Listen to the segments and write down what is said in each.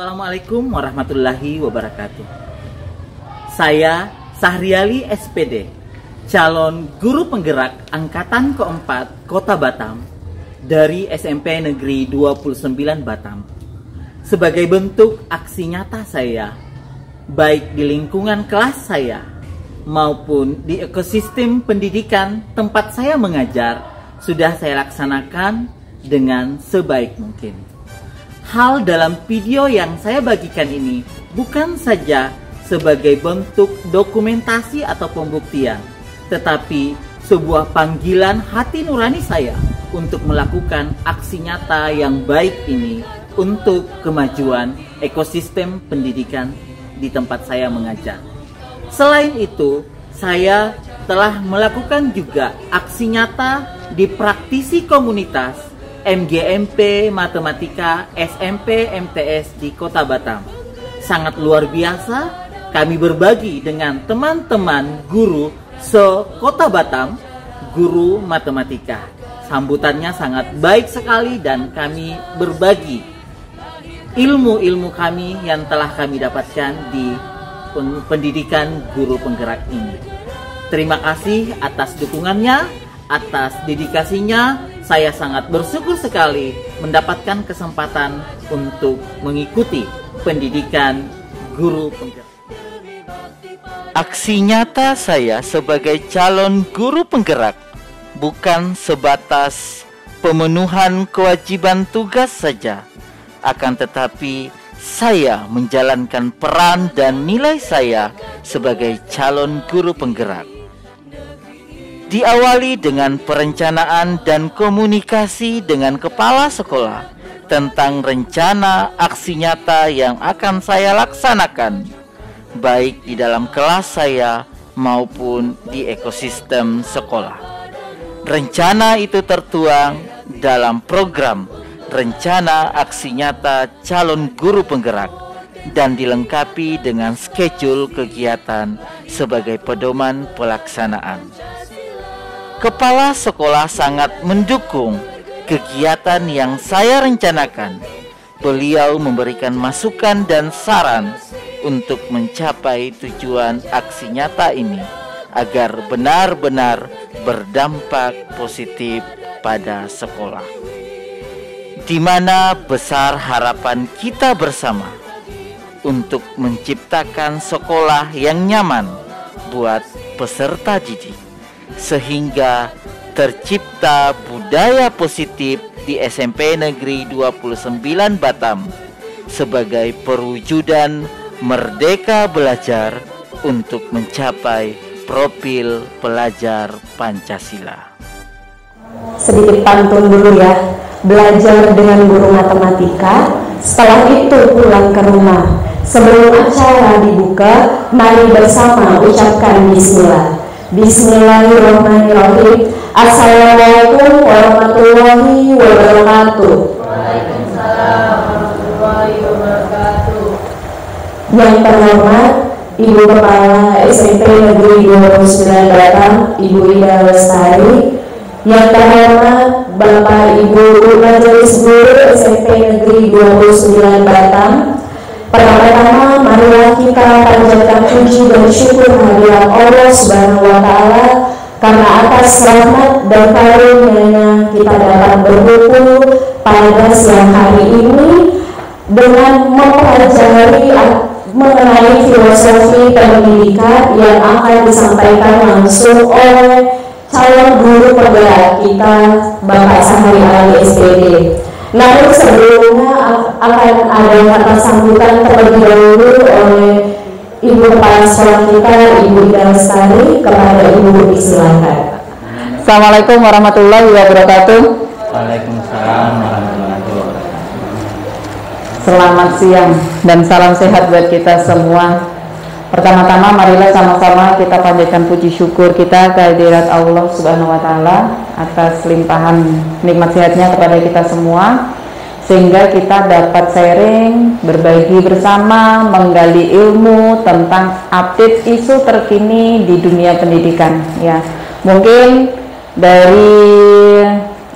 Assalamualaikum warahmatullahi wabarakatuh. Saya Sahriali SPD, calon guru penggerak angkatan keempat Kota Batam dari SMP Negeri 29 Batam. Sebagai bentuk aksi nyata saya, baik di lingkungan kelas saya maupun di ekosistem pendidikan tempat saya mengajar, sudah saya laksanakan dengan sebaik mungkin. Hal dalam video yang saya bagikan ini bukan saja sebagai bentuk dokumentasi atau pembuktian, tetapi sebuah panggilan hati nurani saya untuk melakukan aksi nyata yang baik ini untuk kemajuan ekosistem pendidikan di tempat saya mengajar. Selain itu, saya telah melakukan juga aksi nyata di praktisi komunitas MGMP Matematika SMP MTS di Kota Batam. Sangat luar biasa, kami berbagi dengan teman-teman guru se-Kota Batam, guru matematika. Sambutannya sangat baik sekali dan kami berbagi ilmu-ilmu kami yang telah kami dapatkan di pendidikan guru penggerak ini. Terima kasih atas dukungannya, atas dedikasinya. Saya sangat bersyukur sekali mendapatkan kesempatan untuk mengikuti pendidikan guru penggerak. Aksi nyata saya sebagai calon guru penggerak bukan sebatas pemenuhan kewajiban tugas saja, akan tetapi saya menjalankan peran dan nilai saya sebagai calon guru penggerak. Diawali dengan perencanaan dan komunikasi dengan kepala sekolah tentang rencana aksi nyata yang akan saya laksanakan, baik di dalam kelas saya maupun di ekosistem sekolah. Rencana itu tertuang dalam program Rencana Aksi Nyata Calon Guru Penggerak dan dilengkapi dengan schedule kegiatan sebagai pedoman pelaksanaan. Kepala sekolah sangat mendukung kegiatan yang saya rencanakan. Beliau memberikan masukan dan saran untuk mencapai tujuan aksi nyata ini agar benar-benar berdampak positif pada sekolah. Di mana besar harapan kita bersama untuk menciptakan sekolah yang nyaman buat peserta didik, sehingga tercipta budaya positif di SMP Negeri 29 Batam sebagai perwujudan merdeka belajar untuk mencapai profil pelajar Pancasila. Sedikit pantun dulu ya. Belajar dengan guru matematika, setelah itu pulang ke rumah. Sebelum acara dibuka, mari bersama ucapkan bismillah. Bismillahirrahmanirrahim. Assalamualaikum warahmatullahi wabarakatuh. Waalaikumsalam warahmatullahi wabarakatuh. Yang terhormat Ibu Kepala SMP Negeri 29 Batam, Ibu Ida Lestari. Yang terhormat Bapak Ibu Majelis Guru SMP Negeri 29 Batam. Pertama-tama marilah kita panjatkan puji dan syukur kehadirat Allah Subhanahu wa Ta'ala, karena atas rahmat dan karunia-Nya kita dapat berkumpul pada siang hari ini dengan mempelajari mengenai filosofi pendidikan yang akan disampaikan langsung oleh calon guru penggerak kita, Bapak Sahriali SPD. Namun sebelumnya akan ada kata sambutan terlebih dahulu oleh Ibu Kepala Sekolah kita, Ibu Ida Lestari. Kepada Ibu, silakan. Assalamualaikum warahmatullahi wabarakatuh. Waalaikumsalam warahmatullahi wabarakatuh. Selamat siang dan salam sehat buat kita semua. Pertama-tama marilah sama-sama kita panjatkan puji syukur kita kehadirat Allah Subhanahu wa Ta'ala atas limpahan nikmat sehatnya kepada kita semua, sehingga kita dapat sharing, berbagi bersama, menggali ilmu tentang update isu terkini di dunia pendidikan. Ya, mungkin dari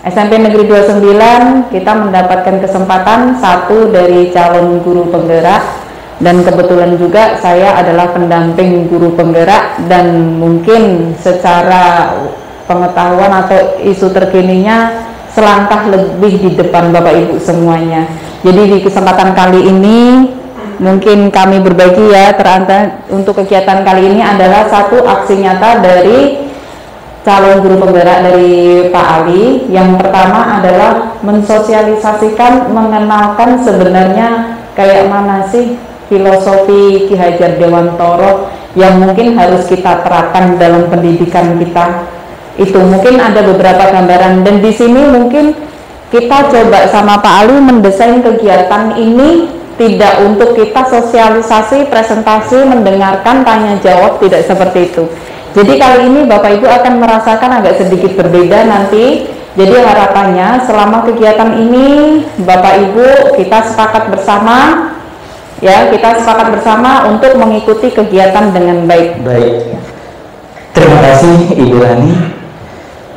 SMP Negeri 29 kita mendapatkan kesempatan satu dari calon guru penggerak, dan kebetulan juga saya adalah pendamping guru penggerak, dan mungkin secara pengetahuan atau isu terkininya selangkah lebih di depan Bapak Ibu semuanya. Jadi di kesempatan kali ini mungkin kami berbagi ya, untuk kegiatan kali ini adalah satu aksi nyata dari calon guru penggerak dari Pak Ali. Yang pertama adalah mensosialisasikan, mengenalkan sebenarnya kayak mana sih filosofi Ki Hajar Dewantoro yang mungkin harus kita terapkan dalam pendidikan kita. Itu mungkin ada beberapa gambaran, dan di sini mungkin kita coba sama Pak Ali mendesain kegiatan ini tidak untuk kita sosialisasi, presentasi, mendengarkan, tanya jawab, tidak seperti itu. Jadi kali ini Bapak Ibu akan merasakan agak sedikit berbeda nanti. Jadi harapannya selama kegiatan ini Bapak Ibu kita sepakat bersama ya, kita sepakat bersama untuk mengikuti kegiatan dengan baik. Baik. Terima kasih Ibu Rani.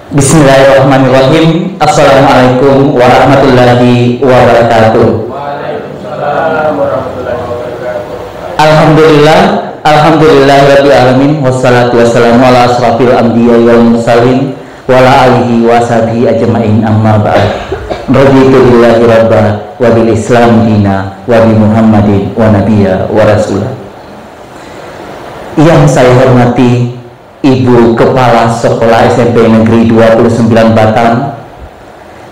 Bismillahirrahmanirrahim. Assalamualaikum warahmatullahi wabarakatuh. Waalaikumsalam warahmatullahi wabarakatuh. Alhamdulillah, alhamdulillahirabbil alamin, wassalatu wassalamu ala asrofil anbiya wal mursalin wa ala alihi wa sahbihi ajmain, amma ba'd. Raditu billahi rabba wa bil islam dina wa bi Muhammadin wa nabiyya wa rasulah. Yang saya hormati Ibu Kepala Sekolah SMP Negeri 29 Batam,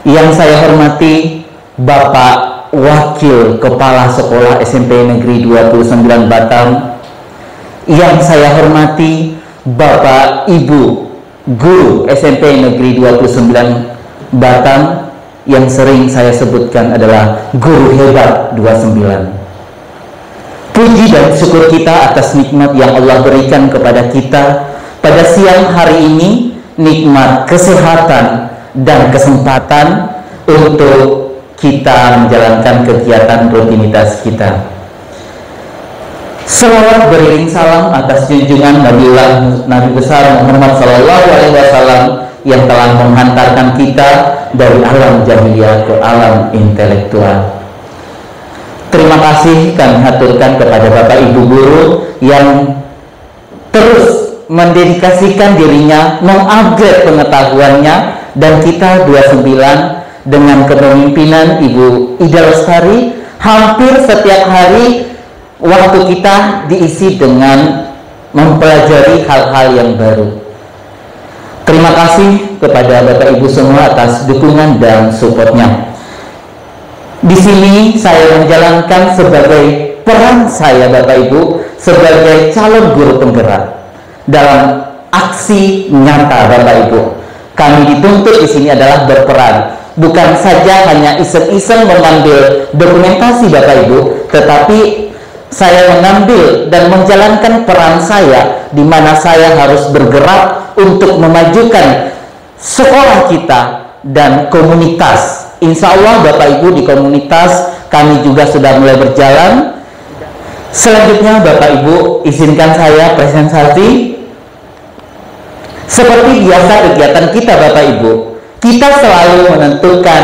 yang saya hormati Bapak Wakil Kepala Sekolah SMP Negeri 29 Batam, yang saya hormati Bapak Ibu Guru SMP Negeri 29 Batam, yang sering saya sebutkan adalah Guru Hebat 29. Puji dan syukur kita atas nikmat yang Allah berikan kepada kita pada siang hari ini, nikmat kesehatan dan kesempatan untuk kita menjalankan kegiatan rutinitas kita. Selawat beriring salam atas junjungan Nabi besar Muhammad SAW yang telah menghantarkan kita dari alam jahiliyah ke alam intelektual. Terima kasih kami haturkan kepada Bapak Ibu Guru yang terus mendedikasikan dirinya, mengupgrade pengetahuannya, dan kita 29 dengan kepemimpinan Ibu Ida Lestari hampir setiap hari waktu kita diisi dengan mempelajari hal-hal yang baru. Terima kasih kepada Bapak Ibu semua atas dukungan dan supportnya. Di sini saya menjalankan sebagai peran saya Bapak Ibu sebagai calon guru penggerak dalam aksi nyata Bapak Ibu. Kami dituntut di sini adalah berperan, bukan saja hanya iseng-iseng mengambil dokumentasi Bapak Ibu, tetapi saya mengambil dan menjalankan peran saya di mana saya harus bergerak untuk memajukan sekolah kita dan komunitas. Insya Allah Bapak Ibu di komunitas kami juga sudah mulai berjalan. Selanjutnya Bapak Ibu izinkan saya presentasi. Seperti biasa kegiatan kita Bapak Ibu, kita selalu menentukan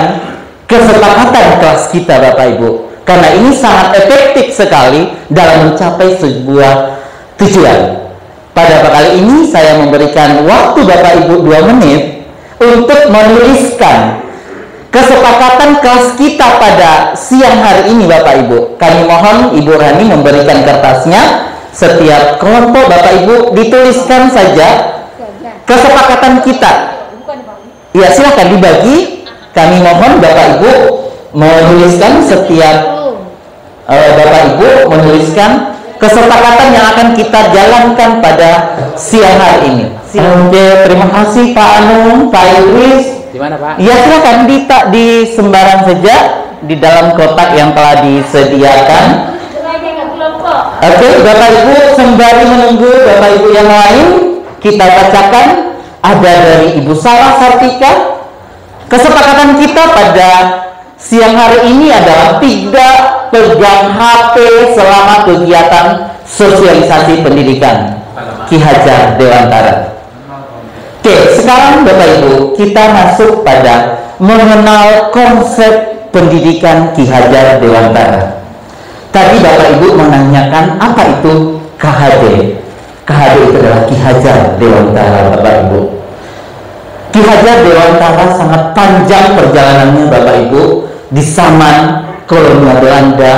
kesepakatan kelas kita Bapak Ibu, karena ini sangat efektif sekali dalam mencapai sebuah tujuan. Pada kali ini saya memberikan waktu Bapak Ibu 2 menit untuk menuliskan kesepakatan kelas kita pada siang hari ini Bapak Ibu. Kami mohon Ibu Rani memberikan kertasnya. Setiap kelompok Bapak Ibu dituliskan saja kesepakatan kita. Ya, silahkan dibagi. Kami mohon Bapak Ibu menuliskan setiap Bapak Ibu menuliskan kesepakatan yang akan kita jalankan pada siang hari ini. Oke, terima kasih Pak Anung, Pak Idris. Di mana Pak? Ya, silakan di sembarang saja di dalam kotak yang telah disediakan. Oke, Bapak Ibu sembari menunggu Bapak Ibu yang lain, kita bacakan. Ada dari Ibu Sarah Sartika. Kesepakatan kita pada siang hari ini adalah tidak pegang HP selama kegiatan sosialisasi pendidikan Ki Hajar Dewantara. Oke, sekarang Bapak Ibu kita masuk pada mengenal konsep pendidikan Ki Hajar Dewantara. Tadi Bapak Ibu menanyakan apa itu KHD. KHD itu adalah Ki Hajar Dewantara, Bapak Ibu. Ki Hajar Dewantara sangat panjang perjalanannya, Bapak Ibu. Di zaman kolonial Belanda,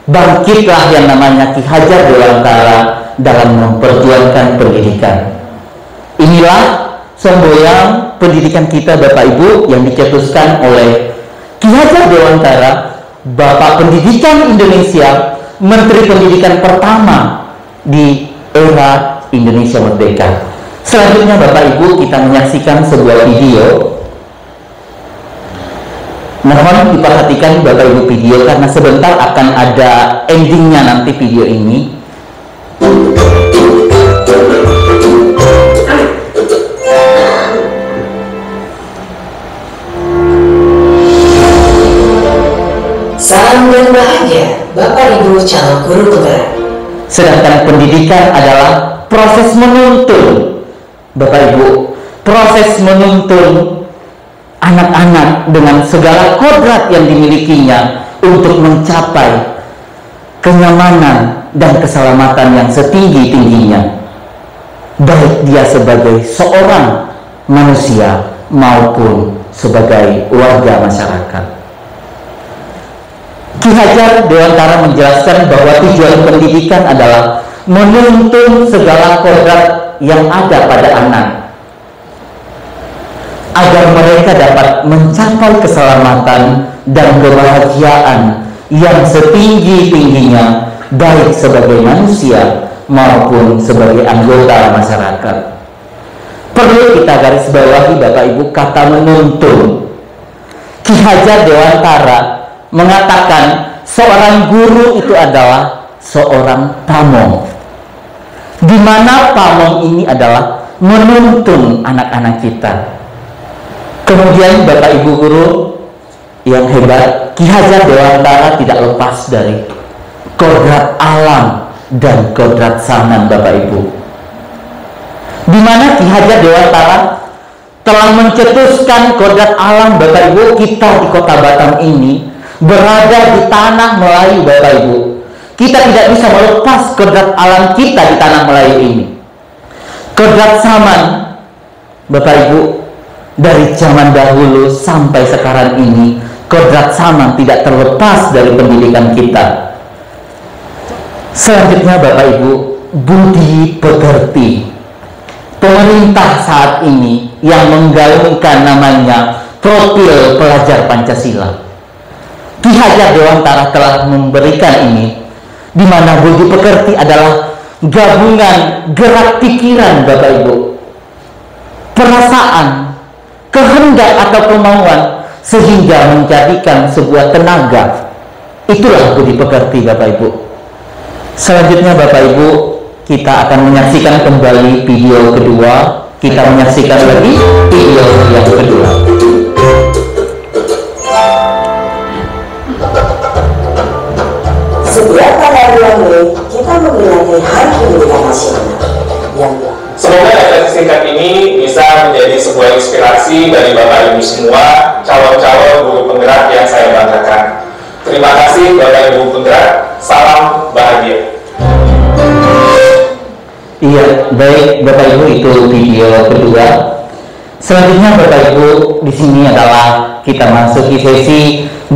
bangkitlah yang namanya Ki Hajar Dewantara dalam memperjuangkan pendidikan. Inilah semboyan pendidikan kita, Bapak Ibu, yang dicetuskan oleh Ki Hajar Dewantara, Bapak Pendidikan Indonesia, Menteri Pendidikan pertama di era Indonesia Merdeka. Selanjutnya Bapak Ibu, kita menyaksikan sebuah video. Mohon diperhatikan Bapak Ibu video, karena sebentar akan ada endingnya nanti video ini. Salam dan bahagia Bapak Ibu calon guru penggerak. Sedangkan pendidikan adalah proses menuntun, Bapak Ibu, proses menuntun anak-anak dengan segala kodrat yang dimilikinya untuk mencapai kenyamanan dan keselamatan yang setinggi-tingginya, baik dia sebagai seorang manusia maupun sebagai warga masyarakat. Ki Hajar Dewantara menjelaskan bahwa tujuan pendidikan adalah menuntun segala kodrat yang ada pada anak agar mereka dapat mencapai keselamatan dan kebahagiaan yang setinggi-tingginya, baik sebagai manusia maupun sebagai anggota masyarakat. Perlu kita garis bawahi Bapak Ibu kata menuntun. Ki Hajar Dewantara mengatakan seorang guru itu adalah seorang pamong, di mana pamong ini adalah menuntun anak-anak kita. Kemudian Bapak Ibu guru yang hebat, Ki Hajar Dewantara tidak lepas dari kodrat alam dan kodrat sanan, Bapak Ibu, di mana Ki Hajar Dewantara telah mencetuskan kodrat alam, Bapak Ibu. Kita di Kota Batam ini berada di tanah Melayu, Bapak Ibu. Kita tidak bisa melepas kodrat alam kita di tanah Melayu ini. Kodrat saman, Bapak Ibu, dari zaman dahulu sampai sekarang ini, kodrat saman tidak terlepas dari pendidikan kita. Selanjutnya Bapak Ibu, budi pekerti. Pemerintah saat ini yang menggaungkan namanya profil pelajar Pancasila. Ki Hajar Dewantara telah memberikan ini, di mana budi pekerti adalah gabungan gerak pikiran, Bapak Ibu, perasaan, kehendak atau kemauan, sehingga menjadikan sebuah tenaga. Itulah budi pekerti, Bapak Ibu. Selanjutnya Bapak Ibu, kita akan menyaksikan kembali video kedua. Kita menyaksikan lagi video yang kedua. Setiap pada bulan Mei, kita memiliki Hari Pendidikan Nasional yang Semoga refleksi singkat ini bisa menjadi sebuah inspirasi dari Bapak Ibu semua calon-calon guru penggerak yang saya banggakan. Terima kasih Bapak Ibu penggerak. Salam bahagia. Iya, baik Bapak Ibu, itu video kedua. Selanjutnya Bapak Ibu, di sini adalah kita masuki sesi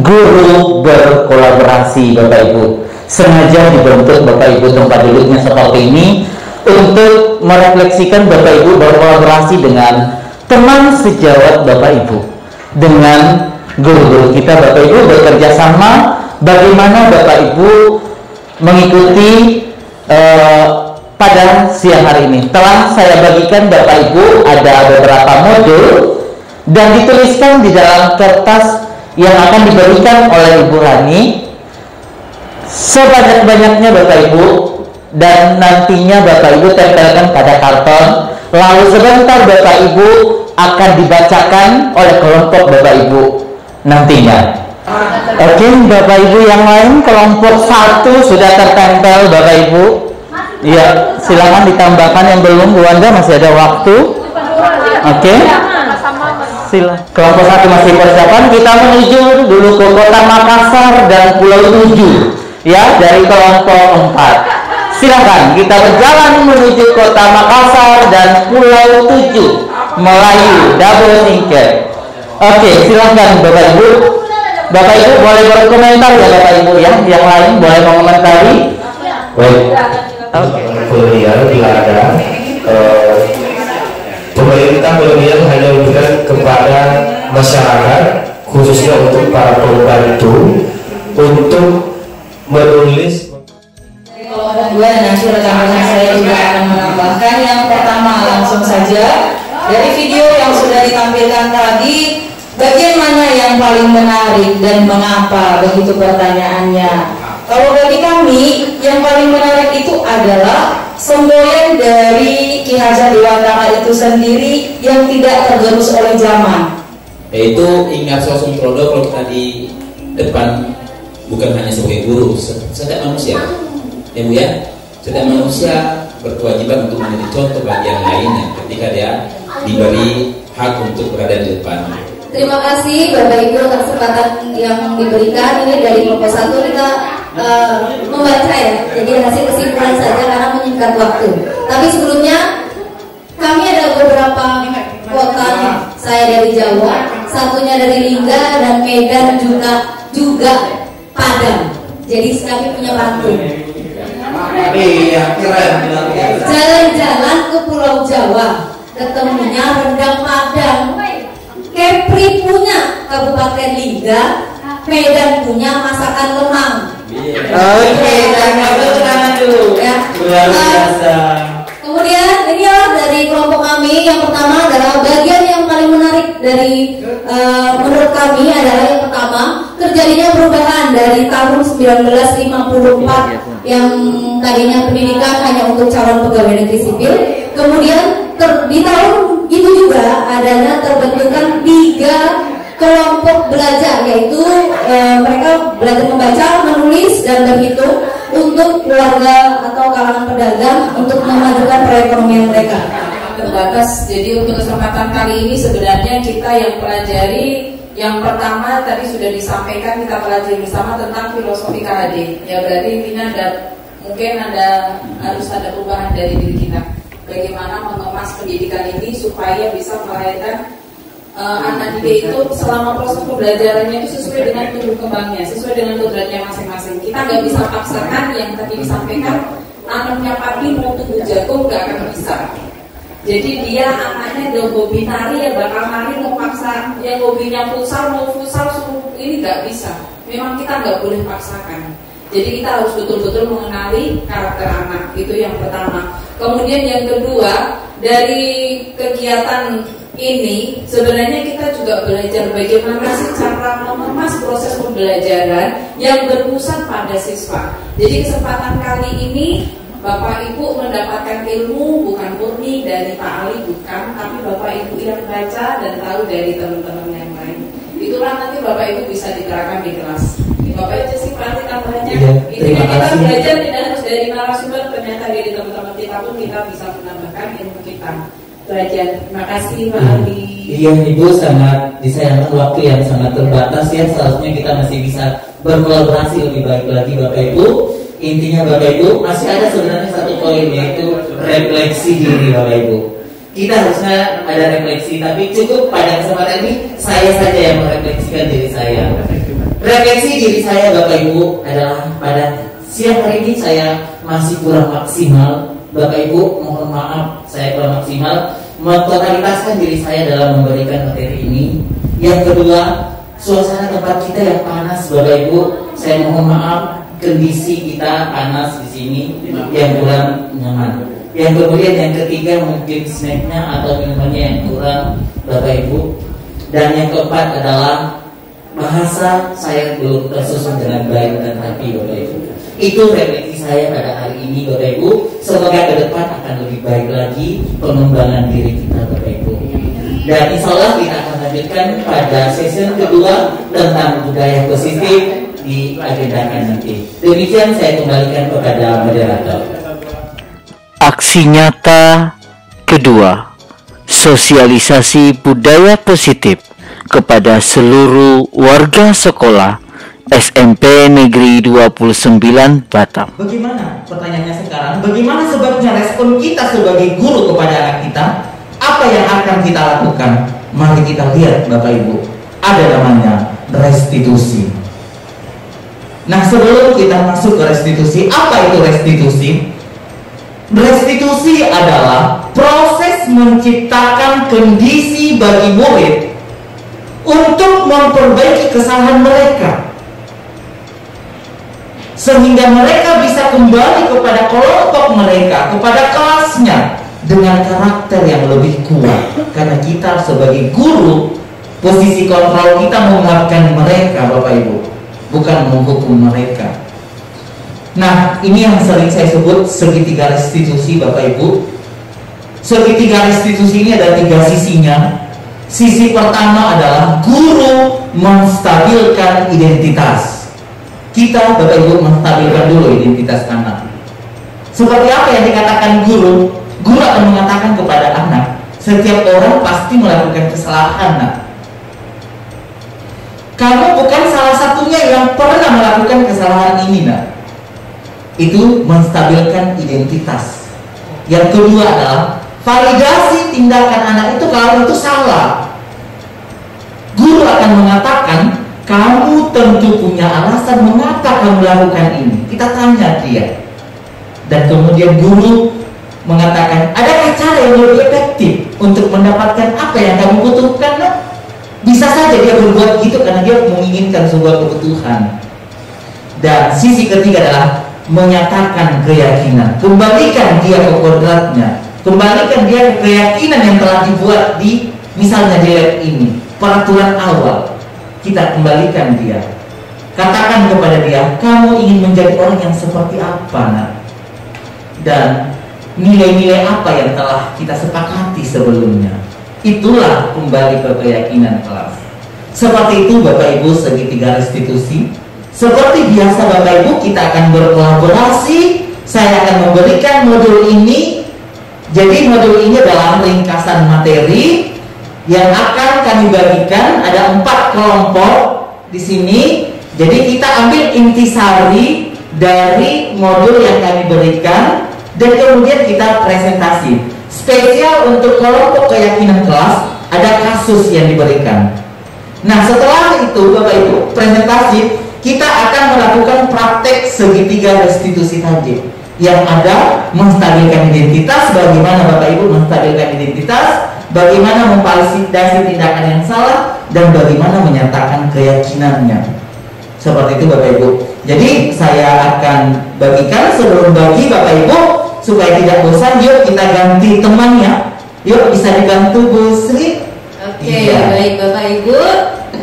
guru berkolaborasi, Bapak Ibu. Sengaja dibentuk Bapak Ibu tempat duduknya seperti ini untuk merefleksikan Bapak Ibu berkolaborasi dengan teman sejawat Bapak Ibu, dengan guru-guru kita. Bapak Ibu bekerja sama bagaimana Bapak Ibu mengikuti pada siang hari ini. Telah saya bagikan Bapak Ibu ada beberapa modul dan dituliskan di dalam kertas yang akan diberikan oleh Ibu Rani sebanyak-banyaknya, Bapak Ibu, dan nantinya Bapak Ibu tempelkan pada karton. Lalu sebentar Bapak Ibu akan dibacakan oleh kelompok Bapak Ibu nantinya. Oke, Bapak Ibu yang lain, kelompok 1 sudah tertempel Bapak Ibu. Iya, silakan ditambahkan yang belum. Bu Wanda, masih ada waktu. Oke. Sila. Kelompok 1 masih persiapan. Kita menuju dulu ke Kota Makassar dan Pulau 7 ya, dari kelompok 4. Silakan kita berjalan menuju Kota Makassar dan Pulau 7 Melayu double singkat. Oke, silakan Bapak Ibu. Bapak Ibu boleh berkomentar ya Bapak Ibu ya. Yang lain boleh mengomentari. Baik. Oke. Kolonial bila ada pemerintah kolonial hanya memberikan kepada masyarakat, khususnya untuk para pembantu, untuk menulis. Kalau ada dua, nanti rekan-rekan saya juga akan menambahkan. Yang pertama, langsung saja dari video yang sudah ditampilkan tadi, bagian mana yang paling menarik dan mengapa, begitu pertanyaannya. Kalau bagi kami, yang paling menarik itu adalah semboyan dari Ki Hajar Dewantara itu sendiri yang tidak tergerus oleh zaman. Yaitu ingat sosok produk kalau kita di depan bukan hanya sebagai guru, setiap manusia, ya Bu ya, setiap manusia berkewajiban untuk menjadi contoh bagi yang lainnya ketika dia diberi hak untuk berada di depan. Terima kasih Bapak Ibu atas kesempatan yang diberikan. Ini dari kelompok 1 kita membaca ya, jadi hasil kesimpulan saja karena menyingkat waktu. Tapi sebelumnya kami ada beberapa kota, saya dari Jawa, satunya dari Lingga dan Medan juga Padang. Jadi kami punya pantun. Jalan-jalan ke Pulau Jawa, ketemunya rendang Padang. Kepri punya Kabupaten Lingga, Medan punya masakan lemang. Oke, jangan dulu. Ya. Kemudian ini dari kelompok kami yang pertama adalah bagian yang paling menarik dari menurut kami adalah yang pertama, terjadinya perubahan dari tahun 1954 yang tadinya pendidikan hanya untuk calon pegawai negeri sipil, kemudian di tahun itu juga adalah terbentukan 3 kelompok belajar, yaitu mereka belajar membaca, menulis, dan berhitung untuk keluarga atau kalangan pedagang untuk memajukan perekonomian mereka. Terbatas, jadi untuk kesempatan kali ini sebenarnya kita yang pelajari yang pertama tadi sudah disampaikan, kita pelajari bersama tentang filosofi KHD. Ya berarti intinya mungkin harus ada perubahan dari diri kita. Bagaimana mengemas pendidikan ini supaya bisa melahirkan anak didik itu selama proses pembelajarannya itu sesuai dengan tumbuh kembangnya, sesuai dengan kodratnya masing-masing. Kita nggak bisa paksakan yang tadi disampaikan, anaknya padi mau tumbuh jagung nggak akan bisa. Jadi dia anaknya udah hobi nari ya bakal nari, mau paksa yang hobinya futsal mau futsal ini nggak bisa. Memang kita nggak boleh paksakan. Jadi kita harus betul-betul mengenali karakter anak, itu yang pertama. Kemudian yang kedua, dari kegiatan ini sebenarnya kita juga belajar bagaimana sih cara mengemas proses pembelajaran yang berpusat pada siswa. Jadi kesempatan kali ini Bapak Ibu mendapatkan ilmu bukan murni dari Pak Ali, bukan, tapi Bapak Ibu yang baca dan tahu dari teman-teman yang lain. Itulah nanti Bapak Ibu bisa diterapkan di kelas. Bapak Ibu sih berarti tambahannya. Intinya kita belajar tidak harus dari narasumber, ternyata dari teman-teman kita pun kita bisa menambahkan ilmu kita. Belajar. Terima kasih Pak Ali. Iya Ibu, sangat disayangkan waktu yang sangat terbatas ya. Seharusnya kita masih bisa berkolaborasi lebih baik lagi Bapak Ibu. Intinya Bapak Ibu masih ada sebenarnya satu poin, yaitu refleksi diri Bapak Ibu. Kita harusnya ada refleksi, tapi cukup pada kesempatan ini saya saja yang merefleksikan diri saya. Refleksi diri saya Bapak Ibu adalah pada siang hari ini saya masih kurang maksimal. Bapak Ibu mohon maaf, saya kurang maksimal mentotalitaskan diri saya dalam memberikan materi ini. Yang kedua, suasana tempat kita yang panas Bapak Ibu, saya mohon maaf, kondisi kita panas di sini yang kurang nyaman. Yang kemudian yang ketiga mungkin snacknya atau minumannya yang kurang Bapak Ibu. Dan yang keempat adalah bahasa saya belum tersusun dengan baik dan rapi Bapak Ibu. Itu refleksi saya pada hari ini Bapak Ibu. Semoga ke depan akan lebih baik lagi pengembangan diri kita Bapak Ibu. Dan insya Allah kita akan lanjutkan pada sesi kedua tentang budaya positif diagendakan nanti. Demikian saya kembalikan kepada moderator. Aksi nyata kedua, sosialisasi budaya positif kepada seluruh warga sekolah SMP Negeri 29 Batam. Bagaimana pertanyaannya sekarang? Bagaimana sebabnya respon kita sebagai guru kepada anak kita? Apa yang akan kita lakukan? Mari kita lihat Bapak Ibu. Ada namanya restitusi. Nah, sebelum kita masuk ke restitusi, apa itu restitusi? Restitusi adalah proses menciptakan kondisi bagi murid untuk memperbaiki kesalahan mereka, sehingga mereka bisa kembali kepada kelompok mereka, kepada kelasnya dengan karakter yang lebih kuat. Karena kita sebagai guru, posisi kontrol kita menguatkan mereka Bapak Ibu, bukan menghukum mereka. Nah, ini yang sering saya sebut segitiga restitusi Bapak Ibu. Segitiga restitusi ini ada 3 sisinya. Sisi pertama adalah guru menstabilkan identitas. Kita Bapak Ibu menstabilkan dulu identitas anak. Seperti apa yang dikatakan guru? Guru akan mengatakan kepada anak, setiap orang pasti melakukan kesalahan, nak. Kamu bukan salah satunya yang pernah melakukan kesalahan ini, nak. Itu menstabilkan identitas. Yang kedua adalah validasi tindakan anak itu kalau itu salah. Guru akan mengatakan, kamu tentu punya alasan mengapa kamu melakukan ini. Kita tanya dia. Dan kemudian guru mengatakan, adakah cara yang lebih efektif untuk mendapatkan apa yang kamu butuhkan, nak? Bisa saja dia berbuat gitu karena dia menginginkan sebuah kebutuhan. Dan sisi ketiga adalah menyatakan keyakinan. Kembalikan dia ke kodratnya. Kembalikan dia ke keyakinan yang telah dibuat di, misalnya di lab ini, peraturan awal. Kita kembalikan dia. Katakan kepada dia, kamu ingin menjadi orang yang seperti apa, nak? Dan nilai-nilai apa yang telah kita sepakati sebelumnya. Itulah kembali ke keyakinan kelas. Seperti itu Bapak Ibu segitiga restitusi. Seperti biasa Bapak Ibu, kita akan berkolaborasi. Saya akan memberikan modul ini. Jadi modul ini adalah ringkasan materi yang akan kami bagikan. Ada 4 kelompok di sini. Jadi kita ambil intisari dari modul yang kami berikan dan kemudian kita presentasi. Spesial untuk kelompok keyakinan kelas, ada kasus yang diberikan. Nah, setelah itu Bapak Ibu presentasi, kita akan melakukan praktek segitiga restitusi tadi, yang ada menstabilkan identitas. Bagaimana Bapak Ibu menstabilkan identitas, bagaimana memvalidasi tindakan yang salah, dan bagaimana menyatakan keyakinannya. Seperti itu Bapak Ibu. Jadi saya akan bagikan, sebelum bagi Bapak Ibu, supaya tidak bosan, yuk kita ganti temannya. Yuk, bisa dibantu Bu Sri. Oke, baik Bapak Ibu.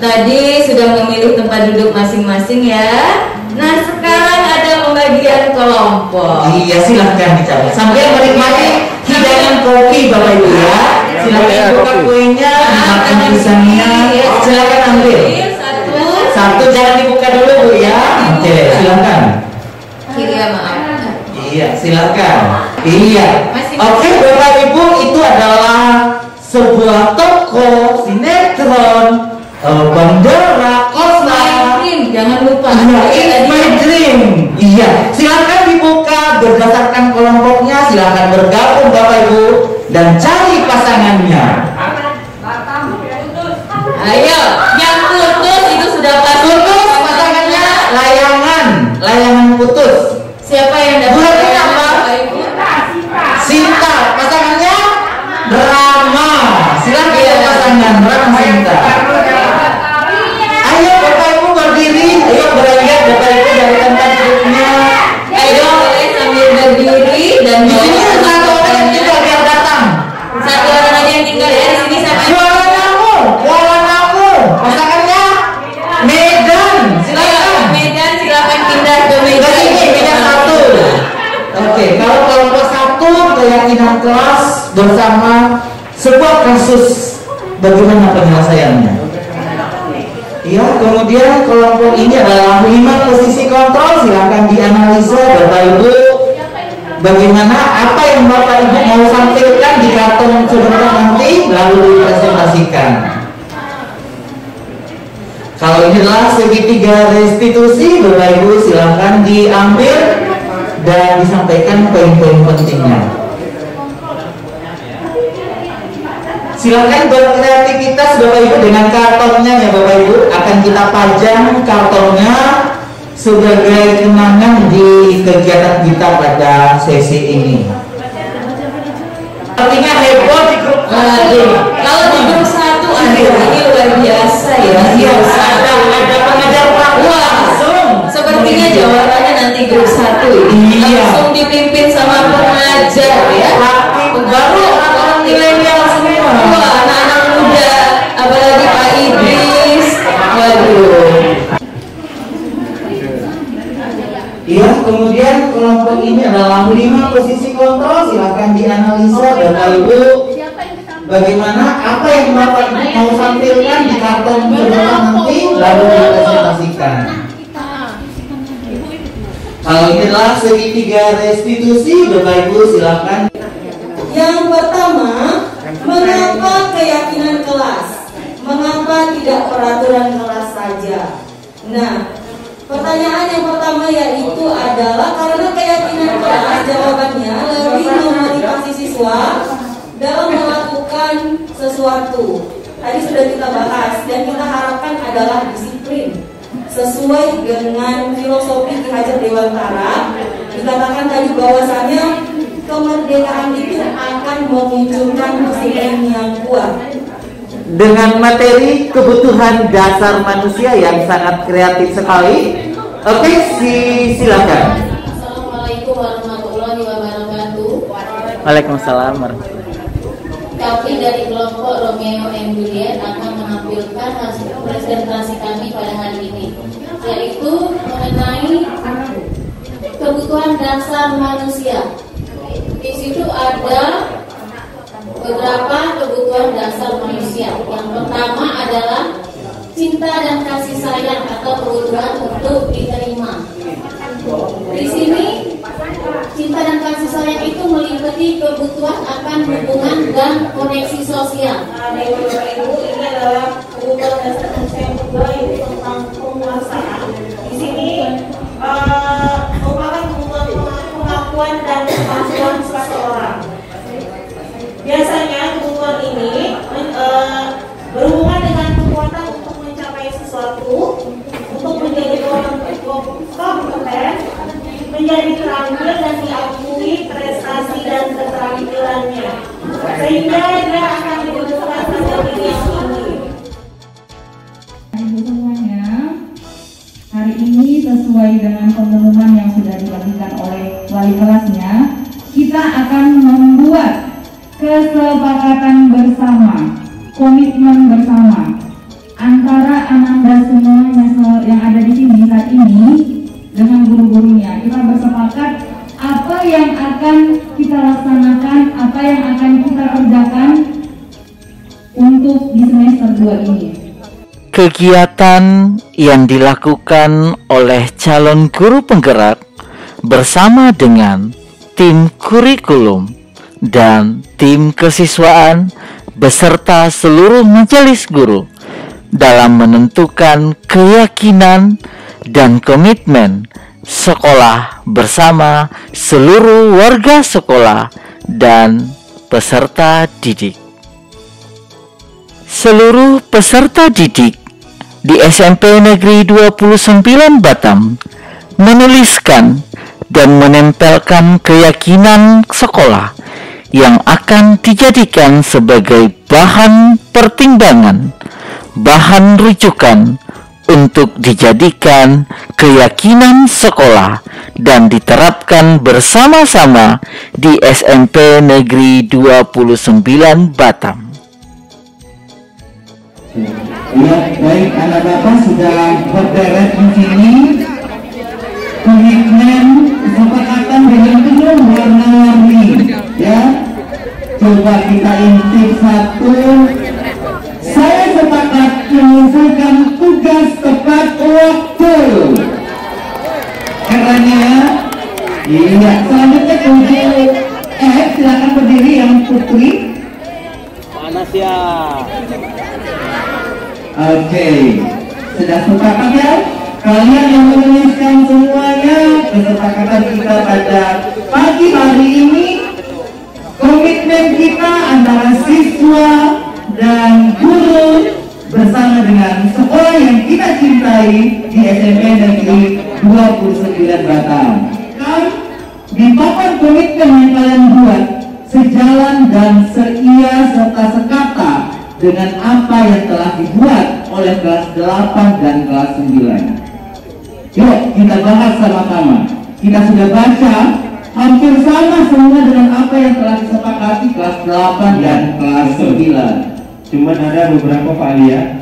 Tadi sudah memilih tempat duduk masing-masing ya. Nah, sekarang ada pembagian kelompok. Iya, silahkan dicabut sambil menikmati hidangan kopi Bapak Ibu ya. Silahkan buka kuenya, makan pisangnya. Silahkan ambil. Satu jangan dibuka dulu Bu ya. Oke, silahkan. Kiri ya, maaf. Iya, silakan. Iya. Oke, Bapak Ibu, itu adalah sebuah toko sinetron, bandara, kota. Jangan lupa. It's my dream. Iya, silakan dibuka berdasarkan kelompoknya. Silakan bergabung Bapak Ibu dan cari pasangannya. Ayo, yang putus itu sudah pasti. Putus pasangannya, layangan putus. Siapa yang dapat? Bulannya apa? Sinta. Pasangannya Rama. Silakan pasangan Rama Sinta. Ayo Bapak Ibu berdiri. Ayo beranjak Bapak Ibu dari tempat duduknya. Ayo boleh sambil berdiri dan di sini satu orang yang tinggal biar datang. Satu orang aja yang tinggal ya di sini sampai. Kuala Namu. Pasangannya Medan. Silakan. Medan silakan pindah ke Medan. Medan satu. Oke, kalau kelompok satu keyakinan kelas bersama sebuah kasus, bagaimana penyelesaiannya? Iya, kemudian kelompok ini adalah 5 posisi kontrol. Silakan dianalisa Bapak Ibu. Bagaimana apa yang Bapak Ibu mau sampaikan di karton sebentar nanti disampaikan. Kalau inilah segitiga restitusi, Bapak Ibu silahkan diambil dan disampaikan poin-poin pentingnya. Silakan berkreativitas Bapak Ibu dengan kartonnya ya Bapak Ibu. Akan kita pajang kartonnya sebagai kenangan di kegiatan kita pada sesi ini. Artinya heboh di grup kalau di grup 1 ada ini luar biasa ya. Iya, ada pengajar pramuka langsung. Sepertinya jawabannya nanti grup 1 ini langsung dipimpin sama pengajar ya. Baru orang milenial semua. Wah, anak-anak muda, apalagi Pak Idris. Waduh. Ya, kemudian kelompok ini adalah 5 posisi kontrol. Silahkan dianalisa Bapak Ibu. Bagaimana apa yang Bapak Ibu mau sampaikan di karton kedua nanti lalu dipresentasikan. Kalau inilah segitiga restitusi, Bapak Ibu silahkan. Yang pertama, mengapa keyakinan kelas? Mengapa tidak peraturan kelas saja? Nah, pertanyaan yang pertama yaitu adalah karena keyakinan kelas, jawabannya lebih memotivasi siswa dalam melakukan sesuatu. Tadi sudah kita bahas dan kita harapkan adalah disiplin sesuai dengan filosofi Ki Hajar Dewantara. Dikatakan tadi bahwasannya kemerdekaan itu akan memunculkan disiplin yang kuat. Dengan materi kebutuhan dasar manusia yang sangat kreatif sekali. Oke, silakan. Assalamualaikum warahmatullahi wabarakatuh. Waalaikumsalam warahmatullahi. Kami dari kelompok Romeo and Juliet akan menampilkan hasil presentasi kami pada hari ini, yaitu mengenai kebutuhan dasar manusia. Di situ ada beberapa kebutuhan dasar manusia. Yang pertama adalah cinta dan kasih sayang atau kebutuhan untuk diterima. Di sini cinta dan kasih sayang itu meliputi kebutuhan akan hubungan dan koneksi sosial. Ibu, ini adalah kebutuhan dasar manusia yang kedua, yaitu tentang penguasaan. Di sini merupakan kebutuhan pengakuan dan kemampuan seseorang. Biasanya kebutuhan ini berhubungan dengan kekuatan untuk mencapai sesuatu, untuk menjadi orang kompeten, menjadi terampil dan diakui prestasi dan keterampilannya, sehingga dia akan dibutuhkan pada diri yang tinggi. Ibu semuanya, hari ini sesuai dengan pengumuman yang sudah dilakukan oleh wali kelasnya, kita akan membuat kesepakatan bersama, komitmen bersama antara Ananda semuanya yang ada di sini saat ini dengan guru-gurunya. Kita bersepakat apa yang akan kita laksanakan, apa yang akan kita kerjakan untuk di semester 2 ini. Kegiatan yang dilakukan oleh calon guru penggerak bersama dengan tim kurikulum dan tim kesiswaan beserta seluruh majelis guru dalam menentukan keyakinan dan komitmen sekolah bersama seluruh warga sekolah dan peserta didik. Seluruh peserta didik di SMP Negeri 29 Batam menuliskan dan menempelkan keyakinan sekolah yang akan dijadikan sebagai bahan pertimbangan, bahan rujukan untuk dijadikan keyakinan sekolah dan diterapkan bersama-sama di SMP Negeri 29 Batam. Ya, baik, anak bapak sudah berderet di sini. Komitmen kesepakatan dengan penuh warna-warni, ya. Coba kita intip satu. Saya sepakat menyelesaikan tugas tepat waktu. Karena iya, selanjutnya silakan berdiri yang putri. Panas ya. Oke, sudah sepakat ya? Kalian yang menuliskan semuanya kesepakatan kita pada pagi hari ini, komitmen kita antara siswa dan guru bersama dengan sekolah yang kita cintai di SMP Negeri 29 Batam. Dan di papan komitmen yang kalian buat sejalan dan seia serta sekata dengan apa yang telah dibuat oleh kelas 8 dan kelas 9. Yuk kita bahas sama-sama. Kita sudah baca hampir sama semua dengan apa yang telah disepakati kelas 8 dan kelas 9. Cuman ada beberapa Pak Alia.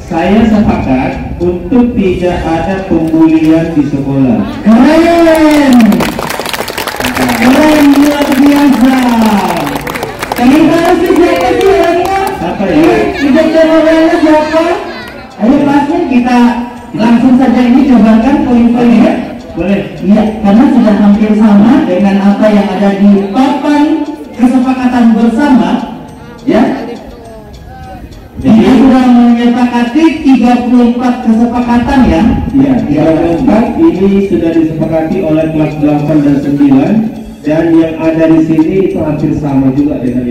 Saya sepakat untuk tidak ada pembulian di sekolah. Keren! Keren luar biasa. Kalian kasih siapa sih orangnya? Apa ya? Tidak orangnya siapa? Ayo kelasnya kita langsung saja ini jabarkan poin-poinnya. Boleh? Iya, karena sudah hampir sama dengan apa yang ada di papan kesepakatan bersama, ya. Jadi sudah menyepakati 34 kesepakatan ya? Iya, 34 ini sudah disepakati oleh kelas 8 dan 9, dan yang ada di sini itu hampir sama juga dengan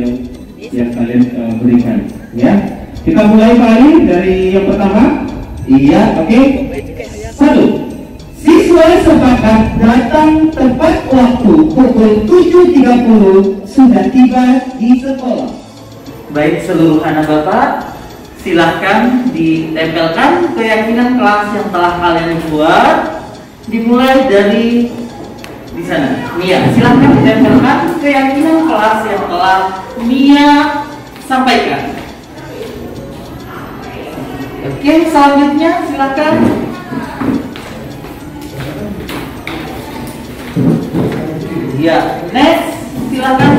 yang kalian berikan, ya. Kita mulai Pak Ali dari yang pertama. Iya, oke. 1. Siswa sepakat datang tepat waktu pukul 7.30 sudah tiba di sekolah. Baik seluruh anak bapak, silahkan ditempelkan keyakinan kelas yang telah kalian buat. Dimulai dari di sana. Mia, silahkan ditempelkan keyakinan kelas yang telah Mia sampaikan. Oke, selanjutnya silakan. Ya, next, silakan.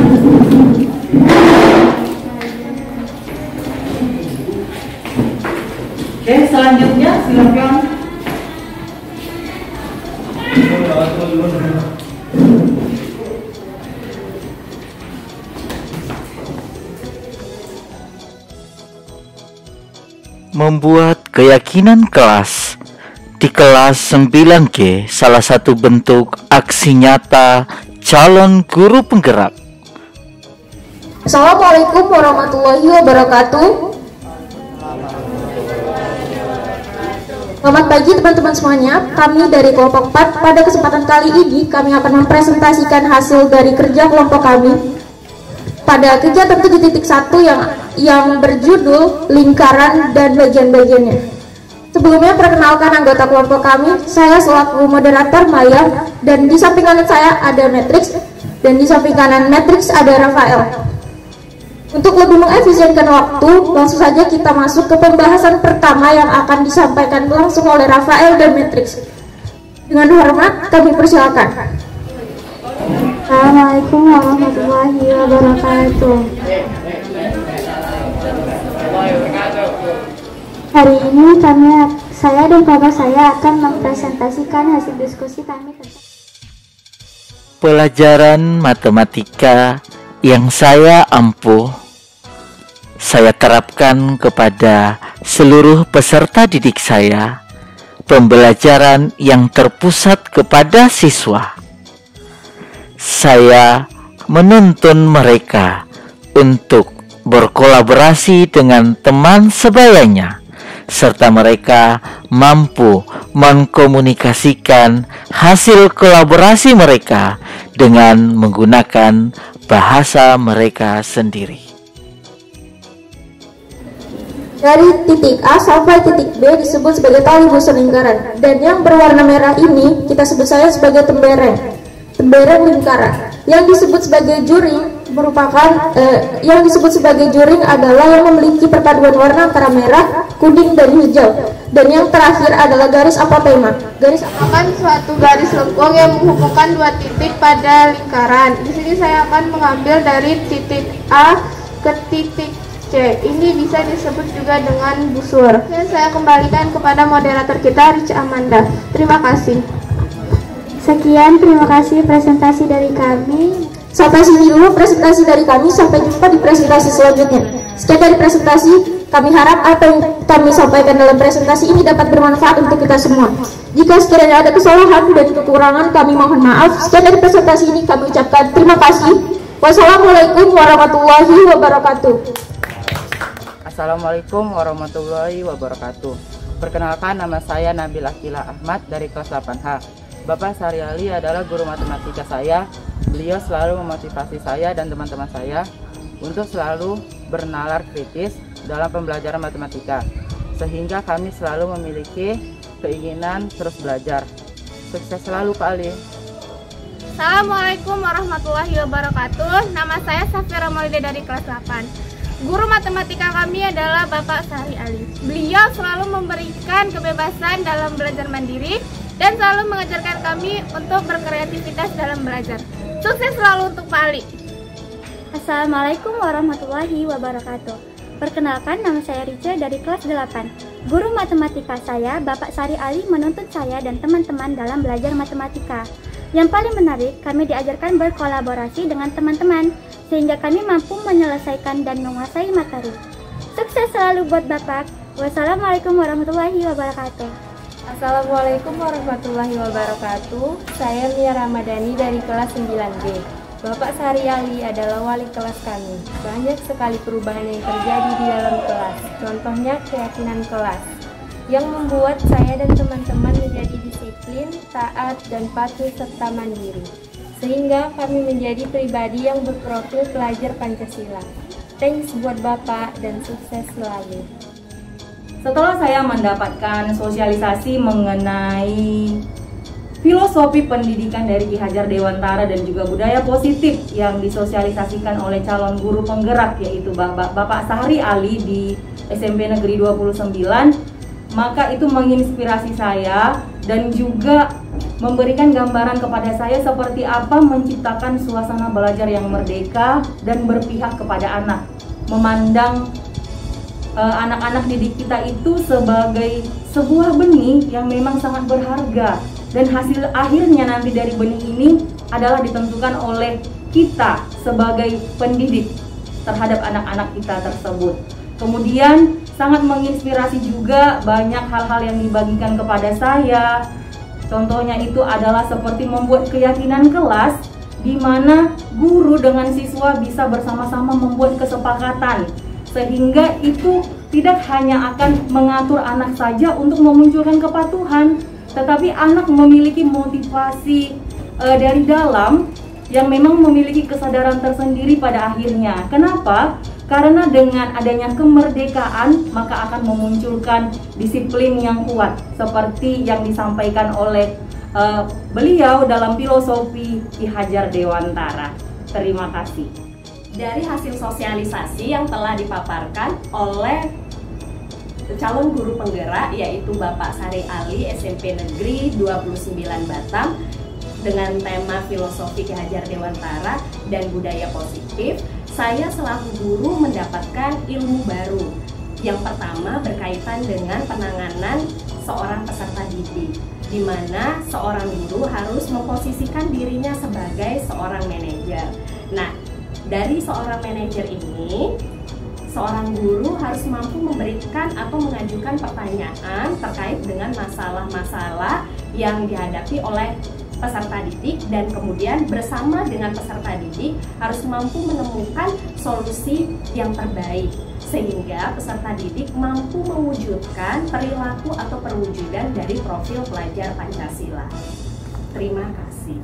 Oke, selanjutnya silakan. Membuat keyakinan kelas di kelas 9G salah satu bentuk aksi nyata calon guru penggerak. Assalamualaikum warahmatullahi wabarakatuh. Selamat pagi teman-teman semuanya. Kami dari kelompok 4 pada kesempatan kali ini kami akan mempresentasikan hasil dari kerja kelompok kami pada kegiatan 7.1 yang berjudul lingkaran dan bagian-bagiannya. Sebelumnya perkenalkan anggota kelompok kami, saya selaku moderator Maya, dan di samping kanan saya ada Matrix, dan di samping kanan Matrix ada Rafael. Untuk lebih mengefisienkan waktu, langsung saja kita masuk ke pembahasan pertama yang akan disampaikan langsung oleh Rafael dan Matrix. Dengan hormat, kami persilakan. Assalamualaikum warahmatullahi wabarakatuh. Hari ini saya dan bapak saya akan mempresentasikan hasil diskusi kami tentang Pelajaran matematika yang saya ampuh, saya terapkan kepada seluruh peserta didik saya. Pembelajaran yang terpusat kepada siswa. Saya menuntun mereka untuk berkolaborasi dengan teman sebayanya, serta mereka mampu mengkomunikasikan hasil kolaborasi mereka dengan menggunakan bahasa mereka sendiri. Dari titik A sampai titik B disebut sebagai tali busur lingkaran, dan yang berwarna merah ini kita sebut saja sebagai tembereng lingkaran. Yang disebut sebagai juring adalah yang memiliki perpaduan warna antara merah, kuning, dan hijau. Dan yang terakhir adalah garis apotema. Garis merupakan suatu garis lengkung yang menghubungkan dua titik pada lingkaran. Di sini saya akan mengambil dari titik A ke titik C. Ini bisa disebut juga dengan busur. Saya kembalikan kepada moderator kita, Rica Amanda. Terima kasih. Sekian, terima kasih presentasi dari kami. Sampai sini dulu presentasi dari kami. Sampai jumpa di presentasi selanjutnya. Sekian dari presentasi, kami harap apa yang kami sampaikan dalam presentasi ini dapat bermanfaat untuk kita semua. Jika sekiranya ada kesalahan dan kekurangan, kami mohon maaf. Sekian dari presentasi ini kami ucapkan terima kasih. Wassalamualaikum warahmatullahi wabarakatuh. Assalamualaikum warahmatullahi wabarakatuh. Perkenalkan, nama saya Nabil Akila Ahmad dari kelas 8H. Bapak Sariali adalah guru matematika saya. Beliau selalu memotivasi saya dan teman-teman saya untuk selalu bernalar kritis dalam pembelajaran matematika, sehingga kami selalu memiliki keinginan terus belajar. Sukses selalu Pak Ali. Assalamualaikum warahmatullahi wabarakatuh. Nama saya Safira Maulida dari kelas 8. Guru matematika kami adalah Bapak Sahri Ali. Beliau selalu memberikan kebebasan dalam belajar mandiri dan selalu mengajarkan kami untuk berkreativitas dalam belajar. Sukses selalu untuk Pak Ali. Assalamualaikum warahmatullahi wabarakatuh. Perkenalkan, nama saya Rica dari kelas 8. Guru matematika saya, Bapak Sahri Ali, menuntut saya dan teman-teman dalam belajar matematika. Yang paling menarik, kami diajarkan berkolaborasi dengan teman-teman, sehingga kami mampu menyelesaikan dan menguasai materi. Sukses selalu buat Bapak. Wassalamualaikum warahmatullahi wabarakatuh. Assalamualaikum warahmatullahi wabarakatuh. Saya Mia Ramadhani dari kelas 9B. Bapak Sahri Ali adalah wali kelas kami. Banyak sekali perubahan yang terjadi di dalam kelas. Contohnya keyakinan kelas, yang membuat saya dan teman-teman menjadi disiplin, taat, dan patuh serta mandiri. Sehingga kami menjadi pribadi yang berprofil pelajar Pancasila. Thanks buat Bapak dan sukses selalu. Setelah saya mendapatkan sosialisasi mengenai filosofi pendidikan dari Ki Hajar Dewantara dan juga budaya positif yang disosialisasikan oleh calon guru penggerak, yaitu Bapak Sahri Ali di SMP Negeri 29, maka itu menginspirasi saya dan juga memberikan gambaran kepada saya seperti apa menciptakan suasana belajar yang merdeka dan berpihak kepada anak, memandang anak-anak didik kita itu sebagai sebuah benih yang memang sangat berharga, dan hasil akhirnya nanti dari benih ini adalah ditentukan oleh kita sebagai pendidik terhadap anak-anak kita tersebut. Kemudian sangat menginspirasi juga banyak hal-hal yang dibagikan kepada saya. Contohnya itu adalah seperti membuat keyakinan kelas, di mana guru dengan siswa bisa bersama-sama membuat kesepakatan, sehingga itu tidak hanya akan mengatur anak saja untuk memunculkan kepatuhan, tetapi anak memiliki motivasi dari dalam yang memang memiliki kesadaran tersendiri pada akhirnya. Kenapa? Karena dengan adanya kemerdekaan maka akan memunculkan disiplin yang kuat seperti yang disampaikan oleh beliau dalam filosofi Ki Hajar Dewantara. Terima kasih. Dari hasil sosialisasi yang telah dipaparkan oleh calon guru penggerak, yaitu Bapak Sahri Ali SMP Negeri 29 Batam, dengan tema filosofi Ki Hajar Dewantara dan budaya positif, saya selaku guru mendapatkan ilmu baru. Yang pertama berkaitan dengan penanganan seorang peserta didik, di mana seorang guru harus memposisikan dirinya sebagai seorang manajer. Nah, dari seorang manajer ini, seorang guru harus mampu memberikan atau mengajukan pertanyaan terkait dengan masalah-masalah yang dihadapi oleh peserta didik, dan kemudian bersama dengan peserta didik harus mampu menemukan solusi yang terbaik sehingga peserta didik mampu mewujudkan perilaku atau perwujudan dari profil pelajar Pancasila. Terima kasih.